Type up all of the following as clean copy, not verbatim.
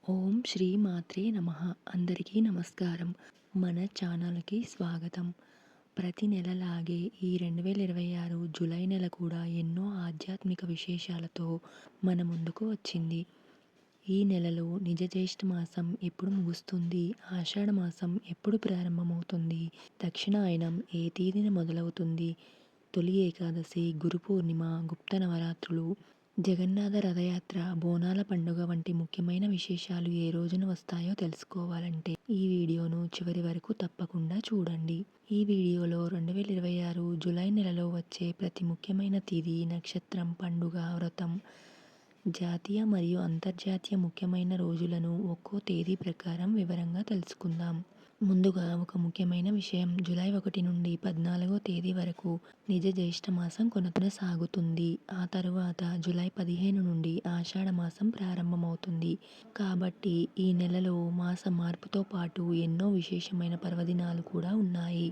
ఓం శ్రీ మాత్రే నమః. అందరికీ నమస్కారం. మన ఛానల్‌కి స్వాగతం. ప్రతి నెలలాగే ఈ 2026 జూలై నెల కూడా ఎన్నో ఆధ్యాత్మిక విశేషాలతో మన ముందుకు వచ్చింది. ఈ నెలలో నిజ జ్యేష్ఠ మాసం ఎప్పుడు ముగుస్తుంది? ఆషాఢ మాసం ఎప్పుడు ప్రారంభమవుతుంది? దక్షిణాయనం ఏ తేదీన మొదలవుతుంది? తొలి ఏకాదశి, గురు పూర్ణిమ, గుప్త నవరాత్రులు, జగన్నాథ రథయాత్ర, బోనాల పండుగ వంటి ముఖ్యమైన విశేషాలు ఏ రోజున వస్తాయో తెలుసుకోవాలంటే ఈ వీడియోను చివరి వరకు తప్పకుండా చూడండి. ఈ వీడియోలో 2026 జూలై నెలలో వచ్చే ప్రతి ముఖ్యమైన తిథి, నక్షత్రం, పండుగ, వ్రతం, జాతీయ మరియు అంతర్జాతీయ ముఖ్యమైన రోజులను ఒక్కో తేదీ ప్రకారం వివరంగా తెలుసుకుందాం. ముందుగా ఒక ముఖ్యమైన విషయం, జూలై 1 నుండి 14వ తేదీ వరకు నిజ జ్యేష్ఠ మాసం కొనసాగుతుంది. ఆ తరువాత జూలై 15 నుండి ఆషాఢ మాసం ప్రారంభమవుతుంది. కాబట్టి ఈ నెలలో మాస మార్పుతో పాటు ఎన్నో విశేషమైన పర్వదినాలు కూడా ఉన్నాయి.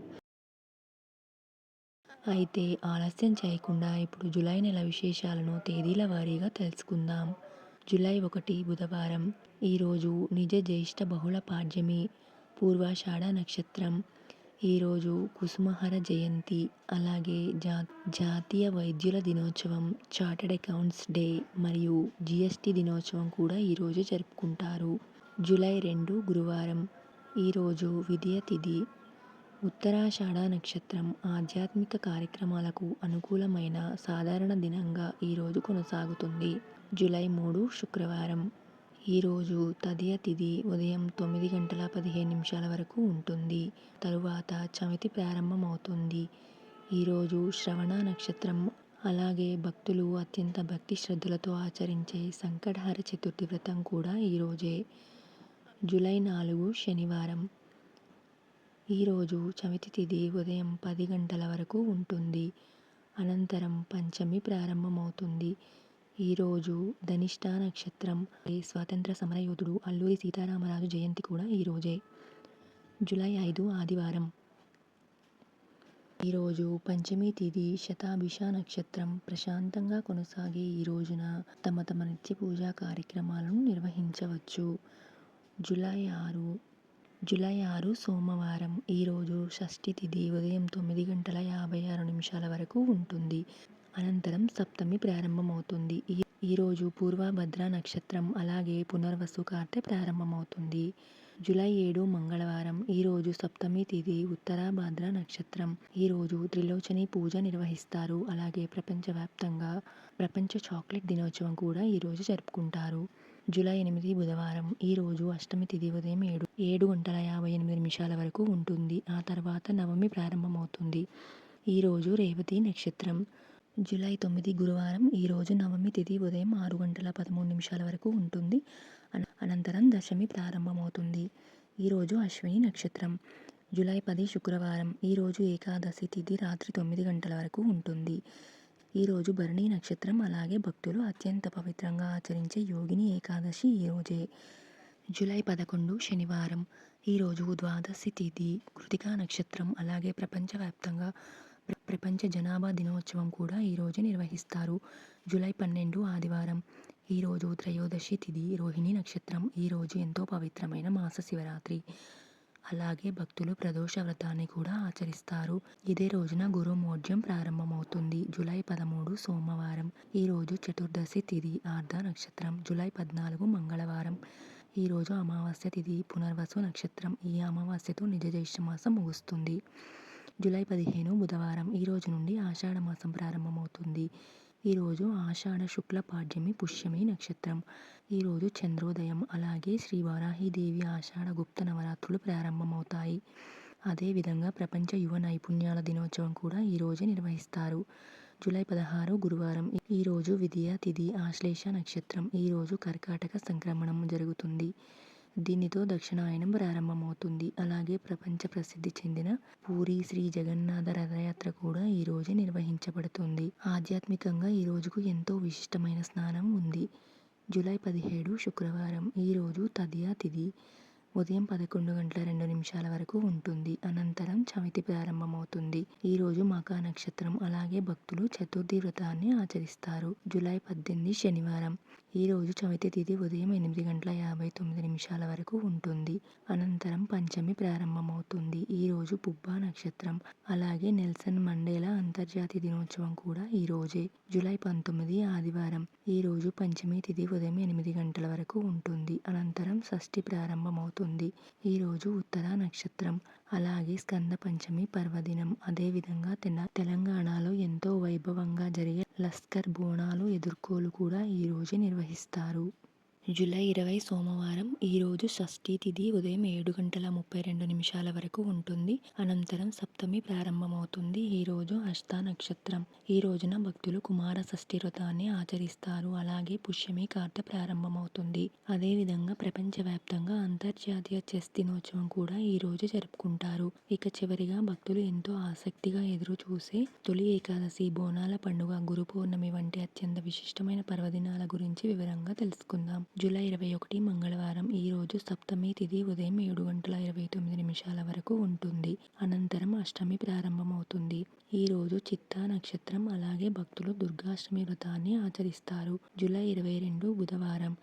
అయితే ఆలస్యం చేయకుండా ఇప్పుడు జూలై నెల విశేషాలను తేదీల వారీగా తెలుసుకుందాం. జూలై 1 బుధవారం. ఈరోజు నిజ జ్యేష్ఠ బహుళ పాడ్యమి, పూర్వాషాఢ నక్షత్రం. ఈరోజు కుసుమహర జయంతి, అలాగే జాతీయ వైద్యుల దినోత్సవం, చార్టర్డ్ అకౌంట్స్ డే మరియు జీఎస్టీ దినోత్సవం కూడా ఈరోజు జరుపుకుంటారు. జూలై 2 గురువారం. ఈరోజు విదియ తిథి, ఉత్తరాషాఢ నక్షత్రం. ఆధ్యాత్మిక కార్యక్రమాలకు అనుకూలమైన సాధారణ దినంగా ఈరోజు కొనసాగుతుంది. జూలై 3 శుక్రవారం. ఈరోజు తదియ తిథి ఉదయం 9:15 వరకు ఉంటుంది. తరువాత చవితి ప్రారంభమవుతుంది. ఈరోజు శ్రవణ నక్షత్రం. అలాగే భక్తులు అత్యంత భక్తి శ్రద్ధలతో ఆచరించే సంకటహర చతుర్థి వ్రతం కూడా ఈరోజే. జూలై 4 శనివారం. ఈరోజు చవితి తిథి ఉదయం 10 గంటల వరకు ఉంటుంది. అనంతరం పంచమి ప్రారంభమవుతుంది. ఈరోజు ధనిష్ట నక్షత్రం. స్వాతంత్ర సమరయోధుడు అల్లూరి సీతారామరాజు జయంతి కూడా ఈరోజే. జూలై 5 ఆదివారం. ఈరోజు పంచమి తిథి, శతాభిష నక్షత్రం. ప్రశాంతంగా కొనసాగే ఈ రోజున తమ నిత్య పూజా కార్యక్రమాలను నిర్వహించవచ్చు. జూలై 6 సోమవారం. ఈరోజు షష్ఠి తిథి ఉదయం 9:56 వరకు ఉంటుంది. అనంతరం సప్తమి ప్రారంభమవుతుంది. ఈరోజు పూర్వభద్ర నక్షత్రం, అలాగే పునర్వసు కార్తె ప్రారంభమవుతుంది. జూలై 7 మంగళవారం. ఈరోజు సప్తమి తిథి, ఉత్తరాభాద్ర నక్షత్రం. ఈరోజు త్రిలోచని పూజ నిర్వహిస్తారు. అలాగే ప్రపంచవ్యాప్తంగా ప్రపంచ చాక్లెట్ దినోత్సవం కూడా ఈరోజు జరుపుకుంటారు. జూలై 8 బుధవారం. ఈరోజు అష్టమి తిథి ఉదయం 7:58 వరకు ఉంటుంది. ఆ తర్వాత నవమి ప్రారంభమవుతుంది. ఈరోజు రేవతి నక్షత్రం. జూలై 9 గురువారం. ఈరోజు నవమి తిథి ఉదయం 6:13 వరకు ఉంటుంది. అనంతరం దశమి ప్రారంభమవుతుంది. ఈరోజు అశ్విని నక్షత్రం. జూలై 10 శుక్రవారం. ఈరోజు ఏకాదశి తిథి రాత్రి 9 గంటల వరకు ఉంటుంది. ఈరోజు భరణి నక్షత్రం. అలాగే భక్తులు అత్యంత పవిత్రంగా ఆచరించే యోగిని ఏకాదశి ఈరోజే. జూలై 11 శనివారం. ఈరోజు ద్వాదశి తిథి, కృతికా నక్షత్రం. అలాగే ప్రపంచవ్యాప్తంగా ప్రపంచ జనాభా దినోత్సవం కూడా ఈరోజు నిర్వహిస్తారు. జూలై 12 ఆదివారం. ఈరోజు త్రయోదశి తిథి, రోహిణి నక్షత్రం. ఈరోజు ఎంతో పవిత్రమైన మాస శివరాత్రి. అలాగే భక్తులు ప్రదోష వ్రతాన్ని కూడా ఆచరిస్తారు. ఇదే రోజున గురుమోఢ్యం ప్రారంభమవుతుంది. జూలై 13 సోమవారం. ఈరోజు చతుర్దశి తిథి, ఆర్ధ నక్షత్రం. జూలై 14 మంగళవారం. ఈరోజు అమావాస్య తిథి, పునర్వసు నక్షత్రం. ఈ అమావాస్యతో నిజ జ్యేష్ఠ మాసం ముగుస్తుంది. జూలై 15 బుధవారం. ఈ రోజు నుండి ఆషాఢ మాసం ప్రారంభమవుతుంది. ఈరోజు ఆషాఢ శుక్ల పాడ్యమి, పుష్యమి నక్షత్రం. ఈరోజు చంద్రోదయం. అలాగే శ్రీ వారాహిదేవి ఆషాఢ గుప్త నవరాత్రులు ప్రారంభమవుతాయి. అదేవిధంగా ప్రపంచ యువ నైపుణ్యాల దినోత్సవం కూడా ఈరోజే నిర్వహిస్తారు. జూలై 16 గురువారం. ఈరోజు విదియ తిథి, ఆశ్లేష నక్షత్రం. ఈరోజు కర్కాటక సంక్రమణం జరుగుతుంది. దీనితో దక్షిణాయనం ప్రారంభమవుతుంది. అలాగే ప్రపంచ ప్రసిద్ధి చెందిన పూరి శ్రీ జగన్నాథ రథయాత్ర కూడా ఈరోజే నిర్వహించబడుతుంది. ఆధ్యాత్మికంగా ఈ రోజుకు ఎంతో విశిష్టమైన స్నానం ఉంది. జూలై 17 శుక్రవారం. ఈరోజు తదియ తిథి ఉదయం 11:02 వరకు ఉంటుంది. అనంతరం చవితి ప్రారంభమవుతుంది. ఈరోజు మఖా నక్షత్రం. అలాగే భక్తులు చతుర్థి వ్రతాన్ని ఆచరిస్తారు. జూలై 18 శనివారం. ఈరోజు చవితి తిథి ఉదయం 8:59 వరకు ఉంటుంది. అనంతరం పంచమి ప్రారంభమవుతుంది. ఈరోజు పుబ్బ నక్షత్రం. అలాగే నెల్సన్ మండేలా అంతర్జాతీయ దినోత్సవం కూడా ఈరోజే. జూలై 19 ఆదివారం. ఈరోజు పంచమి తిథి ఉదయం 8 గంటల వరకు ఉంటుంది. అనంతరం షష్ఠి ప్రారంభమవుతుంది. ఈరోజు ఉత్తర నక్షత్రం. అలాగే స్కంద పంచమి పర్వదినం. అదేవిధంగా తెలంగాణలో ఎంతో వైభవంగా జరిగే లస్కర్ బోనాలు ఎదుర్కోలు కూడా ఈరోజే నిర్వహిస్తారు. జూలై 20 సోమవారం. ఈరోజు షష్ఠీ తిథి ఉదయం 7:32 వరకు ఉంటుంది. అనంతరం సప్తమి ప్రారంభమవుతుంది. ఈరోజు హస్త నక్షత్రం. ఈ రోజున భక్తులు కుమార షష్ఠి వ్రతాన్ని ఆచరిస్తారు. అలాగే పుష్యమి కార్తె ప్రారంభమవుతుంది. అదేవిధంగా ప్రపంచవ్యాప్తంగా అంతర్జాతీయ చెస్ దినోత్సవం కూడా ఈరోజు జరుపుకుంటారు. ఇక చివరిగా భక్తులు ఎంతో ఆసక్తిగా ఎదురు చూసే తొలి ఏకాదశి, బోనాల పండుగ, గురు పౌర్ణమి వంటి అత్యంత విశిష్టమైన పర్వదినాల గురించి వివరంగా తెలుసుకుందాం. జూలై 21 మంగళవారం. ఈరోజు సప్తమి తిథి ఉదయం 7:29 వరకు ఉంటుంది. అనంతరం అష్టమి ప్రారంభమవుతుంది. ఈరోజు చిత్తా నక్షత్రం. అలాగే భక్తులు దుర్గాష్టమి వ్రతాన్ని ఆచరిస్తారు. జూలై 22 బుధవారం.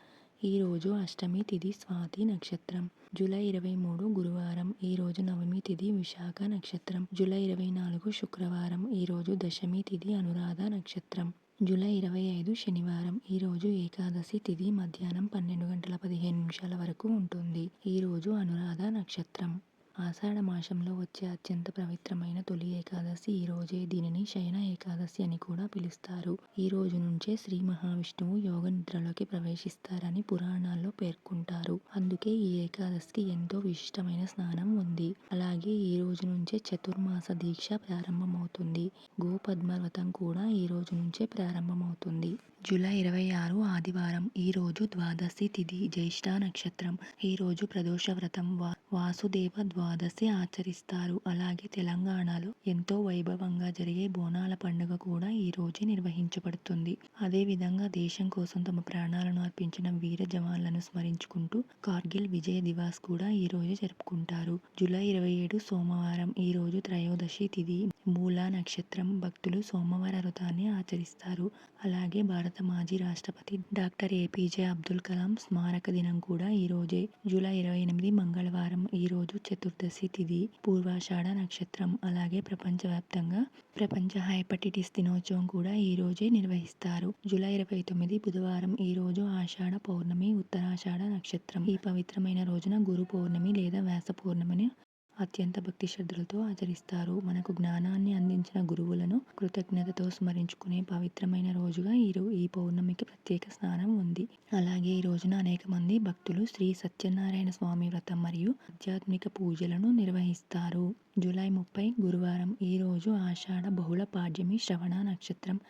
ఈరోజు అష్టమి తిథి స్వాతి నక్షత్రం. జూలై 23 గురువారం. ఈరోజు నవమి తిథి విశాఖ నక్షత్రం. జూలై 24 శుక్రవారం. ఈరోజు దశమి తిథి అనురాధ నక్షత్రం. జూలై 25 శనివారం. ఈరోజు ఏకాదశి తిథి మధ్యాహ్నం 12:15 వరకు ఉంటుంది. ఈరోజు అనురాధ నక్షత్రం. ఆషాఢ మాసంలో వచ్చే అత్యంత పవిత్రమైన తొలి ఏకాదశి ఈరోజే. దీనిని శయన ఏకాదశి అని కూడా పిలుస్తారు. ఈ రోజు నుంచే శ్రీ మహావిష్ణువు యోగ నిద్రలోకి ప్రవేశిస్తారని పురాణాల్లో పేర్కొంటారు. అందుకే ఈ ఏకాదశికి ఎంతో విశిష్టమైన స్నానం ఉంది. అలాగే ఈ రోజు నుంచే చతుర్మాస దీక్ష ప్రారంభమవుతుంది. గోపద్మ వ్రతం కూడా ఈ రోజు నుంచే ప్రారంభమవుతుంది. జూలై 26 ఆదివారం. ఈరోజు ద్వాదశి తిథి జ్యేష్ఠ నక్షత్రం. ఈరోజు ప్రదోష వ్రతం వాసుదేవ ద్వాదశి ఆచరిస్తారు. అలాగే తెలంగాణలో ఎంతో వైభవంగా జరిగే బోనాల పండుగ కూడా ఈ రోజే నిర్వహించబడుతుంది. అదేవిధంగా దేశం కోసం తమ ప్రాణాలను అర్పించిన వీర జవాన్లను స్మరించుకుంటూ కార్గిల్ విజయ్ దివాస్ కూడా ఈ రోజు జరుపుకుంటారు. జూలై 27 సోమవారం. ఈరోజు త్రయోదశి తిథి మూలా నక్షత్రం. భక్తులు సోమవార వ్రతాన్ని ఆచరిస్తారు. అలాగే భారత మాజీ రాష్ట్రపతి డాక్టర్ ఏపీజే అబ్దుల్ కలాం స్మారక దినం కూడా ఈ రోజే. జూలై 28 మంగళవారం. ఈరోజు చతుర్దశి తిథి పూర్వాషాఢ నక్షత్రం. అలాగే ప్రపంచవ్యాప్తంగా ప్రపంచ హెపటైటిస్ దినోత్సవం కూడా ఈ రోజే నిర్వహిస్తారు. జూలై 29 బుధవారం. ఈరోజు ఆషాఢ పౌర్ణమి ఉత్తరాషాఢ నక్షత్రం. ఈ పవిత్రమైన రోజున గురు పౌర్ణమి లేదా వ్యాస పౌర్ణమిని అత్యంత భక్తి శ్రద్ధలతో ఆచరిస్తారు. మనకు జ్ఞానాన్ని అందించిన గురువులను కృతజ్ఞతతో స్మరించుకునే పవిత్రమైన రోజుగా ఈ పౌర్ణమికి ప్రత్యేక స్నానం ఉంది. అలాగే ఈ రోజున అనేక మంది భక్తులు శ్రీ సత్యనారాయణ స్వామి వ్రతం మరియు ఆధ్యాత్మిక పూజలను నిర్వహిస్తారు. జూలై 30 గురువారం. ఈరోజు ఆషాఢ బహుళ పాడ్యమి శ్రవణ నక్షత్రం.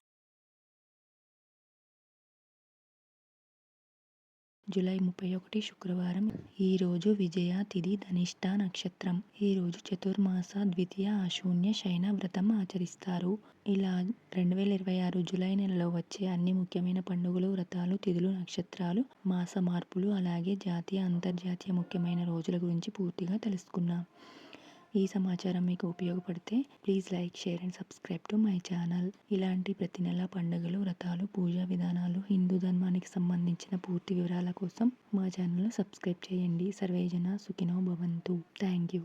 జూలై 31 శుక్రవారం. ఈరోజు విజయ తిథి ధనిష్ట నక్షత్రం. ఈరోజు చతుర్మాస ద్వితీయ ఆశూన్య శయన వ్రతం ఆచరిస్తారు. ఇలా 2026 జూలై నెలలో వచ్చే అన్ని ముఖ్యమైన పండుగలు, వ్రతాలు, తిథులు, నక్షత్రాలు, మాస మార్పులు, అలాగే జాతీయ అంతర్జాతీయ ముఖ్యమైన రోజుల గురించి పూర్తిగా తెలుసుకున్నాం. ఈ సమాచారం మీకు ఉపయోగపడితే please like, share and subscribe to my channel. ఇలాంటి ప్రతి నెల పండుగలు, వ్రతాలు, పూజా విధానాలు, హిందూ ధర్మానికి సంబంధించిన పూర్తి వివరాల కోసం మా ఛానల్ను సబ్స్క్రైబ్ చేయండి. సర్వేజన సుఖినో భవంతు. Thank you.